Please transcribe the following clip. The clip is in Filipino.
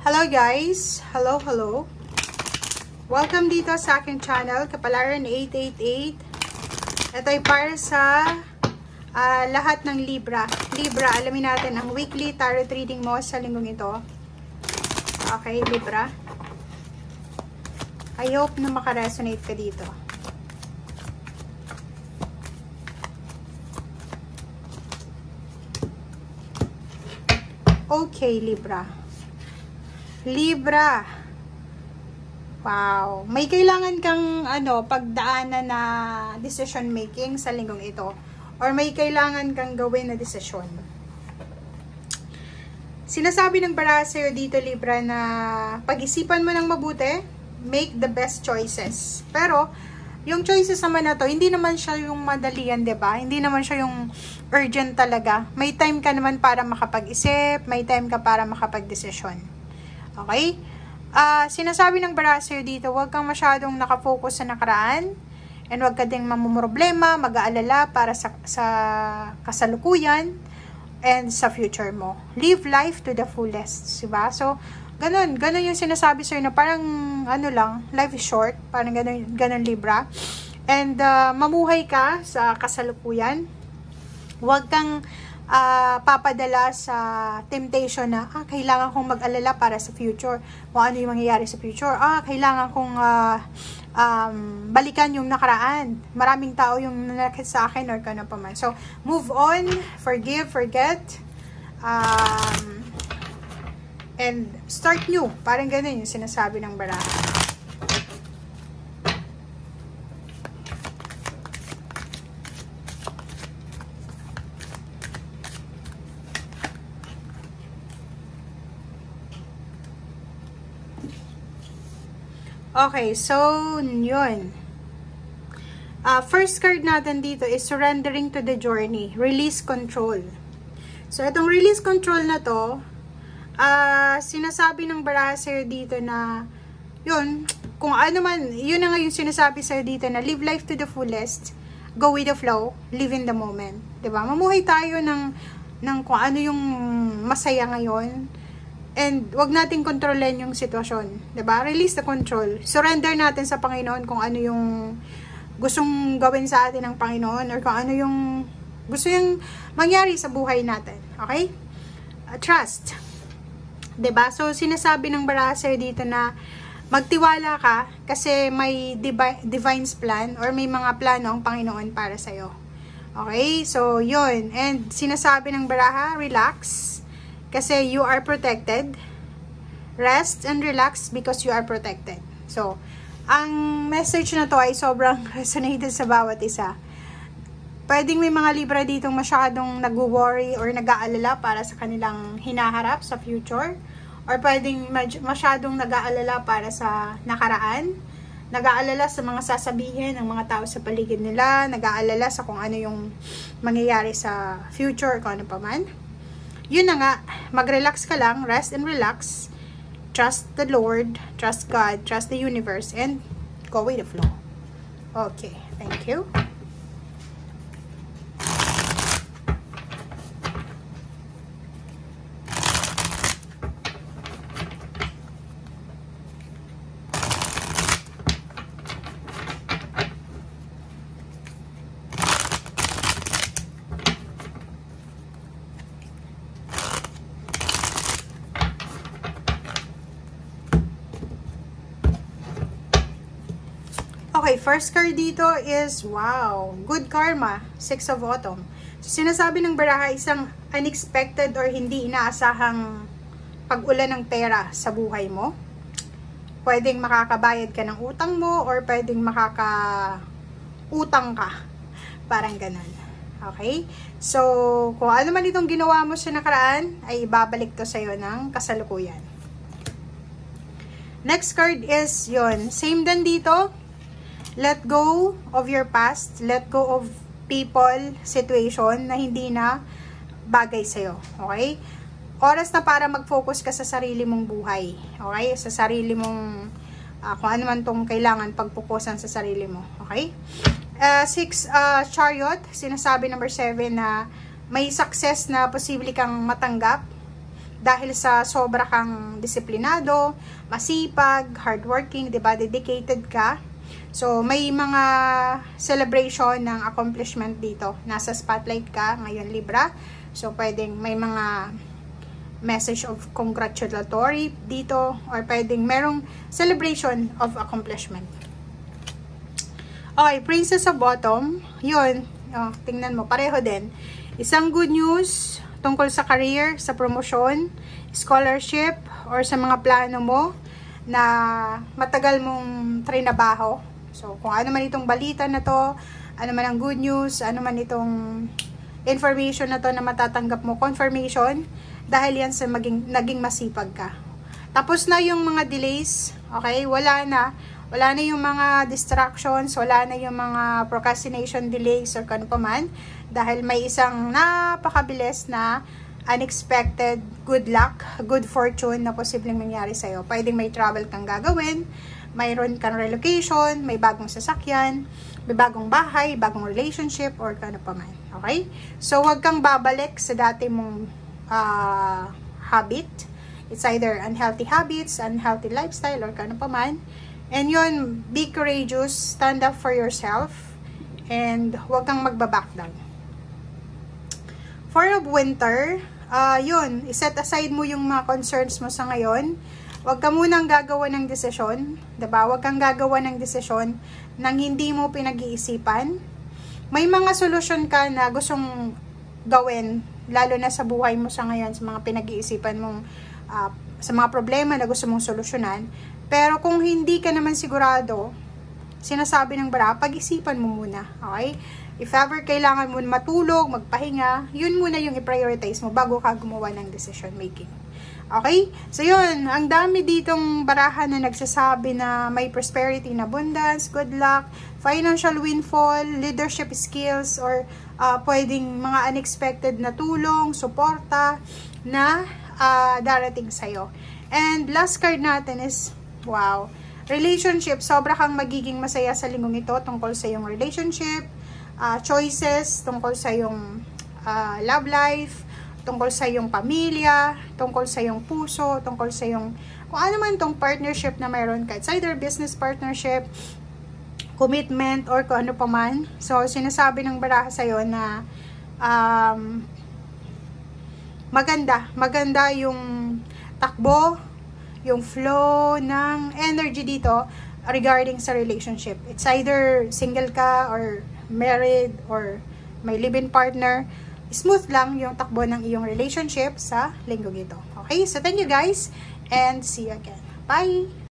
Hello guys! Hello! Welcome dito sa aking channel, Kapalaran 888. Ito ay para sa lahat ng Libra. Libra, alamin natin ang weekly tarot reading mo sa linggong ito. Okay, Libra. I hope na makaresonate ka dito. Okay, Libra. Libra. Wow. May kailangan kang pagdaanan na decision making sa linggong ito. Or may kailangan kang gawin na desisyon. Sinasabi ng baraha sa'yo dito, Libra, na pag-isipan mo ng mabuti, make the best choices. Pero, yung choices naman na to, hindi naman siya yung madalian, diba? Hindi naman siya yung urgent talaga. May time ka naman para makapag-isip, may time ka para makapag-desisyon. Okay? Sinasabi ng baraha sa'yo dito, huwag kang masyadong nakafocus sa nakaraan, and huwag ka ding mamumroblema, mag-aalala para sa kasalukuyan, and sa future mo. Live life to the fullest, diba? So, ganun yung sinasabi sa'yo na parang, life is short, parang ganun Libra. And, mamuhay ka sa kasalukuyan. Huwag kang papadala sa temptation na, kailangan kong mag-alala para sa future. Kung ano yung mangyayari sa future. Kailangan kong balikan yung nakaraan. Maraming tao yung nanakit sa akin or kano pa man. So, move on, forgive, forget, and start new. Parang ganun yung sinasabi ng baraha. Okay, so, yun. First card natin dito is surrendering to the journey. Release control. So, itong release control na to, sinasabi ng baraha sa'yo dito na, yun, kung ano man, yun na nga yung sinasabi sa'yo dito na live life to the fullest, go with the flow, live in the moment. Diba? Mamuhay tayo ng kung ano yung masaya ngayon. And wag nating kontrolin yung sitwasyon, 'di ba? Release the control. Surrender natin sa Panginoon kung ano yung gustong gawin sa atin ng Panginoon or kung ano yung gusto yung mangyari sa buhay natin. Okay? Trust. 'Di ba? So sinasabi ng baraha sa'yo dito na magtiwala ka kasi may divine's plan or may mga plano ang Panginoon para sa iyo. Okay? So 'yun. And sinasabi ng baraha, relax. Kasi you are protected. Rest and relax because you are protected. So, ang message na to ay sobrang resonated sa bawat isa. Pwedeng may mga Libra ditong masyadong nag-worry or nag-aalala para sa kanilang hinaharap sa future. Or pwedeng masyadong nag-aalala para sa nakaraan. Nag-aalala sa mga sasabihin ng mga tao sa paligid nila. Nag-aalala sa kung ano yung mangyayari sa future or kung ano pa man. Yun na nga, mag-relax ka lang, rest and relax, trust the Lord, trust God, trust the universe, and go with the flow. Okay, thank you. Okay, first card dito is, wow, good karma, 6 of Autumn. So, sinasabi ng baraha, isang unexpected or hindi inaasahang pag-ulan ng pera sa buhay mo. Pwedeng makakabayad ka ng utang mo or pwedeng makaka-utang ka. Parang ganun. Okay? So, kung ano man itong ginawa mo sa nakaraan, ay ibabalik to sa'yo ng kasalukuyan. Next card is, yun, same din dito. Let go of your past. Let go of people, situation na hindi na bagay sa'yo. Okay? Oras na para mag-focus ka sa sarili mong buhay. Okay? Sa sarili mong, kung ano man tong kailangan pagpukusan sa sarili mo. Okay? 6, Chariot. Sinasabi number 7 na may success na posible kang matanggap. dahil sa sobra kang disiplinado, masipag, hardworking, diba? Dedicated ka. So, may mga celebration ng accomplishment dito. Nasa spotlight ka ngayon, Libra. So, pwedeng may mga message of congratulatory dito, or pwedeng merong celebration of accomplishment. Okay, Princess of Bottom, yun, tingnan mo, pareho din. Isang good news tungkol sa career, sa promotion, scholarship, or sa mga plano mo na matagal mong trinabaho. So, kung ano man itong balita na to, ano man ang good news, ano man itong information na to na matatanggap mo, confirmation, dahil yan sa naging masipag ka. Tapos na yung mga delays, okay? Wala na yung mga distractions, wala na yung mga procrastination delays or kano pa man, dahil may isang napakabilis na unexpected good luck, good fortune na posibleng mangyari sa'yo. Pwedeng may travel kang gagawin, mayroon kang relocation, may bagong sasakyan, may bagong bahay, bagong relationship, or kano pa man. Okay? So, huwag kang babalik sa dati mong habit. It's either unhealthy habits, unhealthy lifestyle, or kano pa man. And yun, be courageous, stand up for yourself, and huwag kang magbaback down. For winter, yun, iset aside mo yung mga concerns mo sa ngayon. Huwag ka munang gagawa ng desisyon, diba? Huwag kang gagawa ng desisyon nang hindi mo pinag-iisipan. May mga solusyon ka na gustong gawin, lalo na sa buhay mo sa ngayon, sa mga pinag-iisipan mong, sa mga problema na gusto mong solusyonan. Pero kung hindi ka naman sigurado, sinasabi ng bara, pag-isipan mo muna, okay? If ever kailangan mo matulog, magpahinga, yun muna yung i-prioritize mo bago ka gumawa ng decision making. Okay? So yun, ang dami ditong barahan na nagsasabi na may prosperity in abundance, good luck, financial windfall, leadership skills, or pwedeng mga unexpected na tulong, suporta na darating sa'yo. And last card natin is, wow, relationship. Sobra kang magiging masaya sa linggong ito tungkol sa iyong relationship, choices, tungkol sa iyong love life, tungkol sa iyong pamilya, tungkol sa iyong puso, tungkol sa iyong kung ano man tong partnership na mayroon ka. It's either business partnership, commitment, or kung ano pa man. So, sinasabi ng baraha sa'yo na maganda yung takbo, yung flow ng energy dito regarding sa relationship. It's either single ka or married or may live-in partner. Smooth lang yung takbo ng iyong relationship sa linggong ito. Okay? So, thank you guys and see you again. Bye!